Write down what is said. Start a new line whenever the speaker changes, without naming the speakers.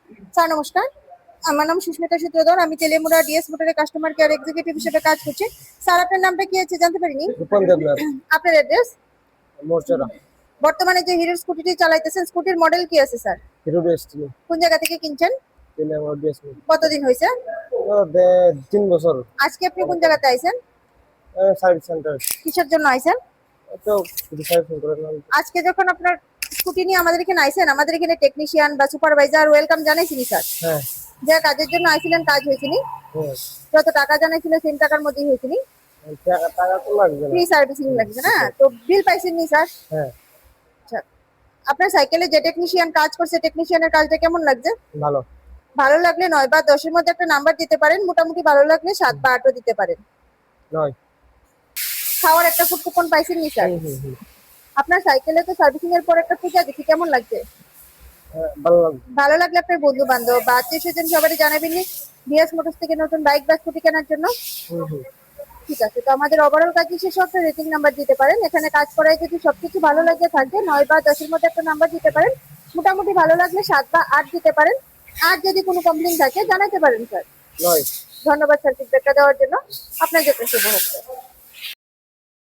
Sir নমস্কার, আমার নাম সুস্মিতা সূত্রধর। আমি তেলেমুড়া ডিএস মোটরের কাস্টমার কেয়ার এক্সিকিউটিভ হিসেবে কাজ করছি। স্যার আপনার নামটা কি আছে জানতে পারিনি?
রূপন দেবনাথ,
আপনার অ্যাড্রেস?
মোরচরা।
বর্তমানে যে হিরোর স্কুটিটি চালাইতেছেন, স্কুটির মডেল কি আছে স্যার?
Hero destiny.
কোন জায়গা থেকে কিনছেন?
তেলেমুড়া ডিএসপি।
কতদিন হয়েছে?
3 বছর।
আজকে আপনি কোন জায়গাতে আইছেন?
Service centre.
কিসের জন্য আইছেন?
তো সার্ভিস করে না।
আজকে যখন আপনার স্কুটি নিয়ে আমাদের এখানে আইছেন, আমাদের এখানে টেকনিশিয়ান বা সুপারভাইজার ওয়েলকাম জানাইছিনি স্যার?
হ্যাঁ
যে কাজের জন্য আইছিলেন কাজ হয়েছিনি?
হ্যাঁ।
যত টাকা জানাইছিল সেম টাকার মধ্যেই হয়েছিনি?
টাকা তো লাগবে না।
ফ্রি সার্ভিসিং লাগছে না? তো বিল পাইছেননি স্যার?
হ্যাঁ
আচ্ছা, আপনার সাইকেলে যে টেকনিশিয়ান কাজ করছে, টেকনিশিয়ানের কাজটা কেমন লাগছে?
ভালো।
ভালো লাগলে 9 বা 10 এর মধ্যে একটা নাম্বার দিতে পারেন, মোটামুটি ভালো লাগলে 7 বা 8ও দিতে পারেন।
9।
খাওয়ার একটা ফুড কুপন পাইছেন নি স্যার? আপনার সাইকেলে তো সার্ভিসিং এর পর একটা পূজা দেখি, কেমন লাগছে?
ভালো লাগবে।
ভালো লাগলে আপনার বন্ধু বান্ধব বা আত্মীয় স্বজন সবারই জানাবেন নি ডিএস মোটরস থেকে নতুন বাইক বা স্কুটি কেনার জন্য। ঠিক আছে, তো আমাদের ওভারঅল কাজ শেষে একটা রেটিং নাম্বার দিতে পারেন। এখানে কাজ করায় যদি সবকিছু ভালো লাগে থাকে 9 বা 10 এর মধ্যে একটা নাম্বার দিতে পারেন, মোটামুটি ভালো লাগলে 7 বা 8 দিতে পারেন। আর যদি কোনো কমপ্লেইন থাকে জানাতে পারেন স্যার।
9।
ধন্যবাদ স্যার ফিডব্যাকটা দেওয়ার জন্য। আপনার জন্য শুভ হোক স্যার।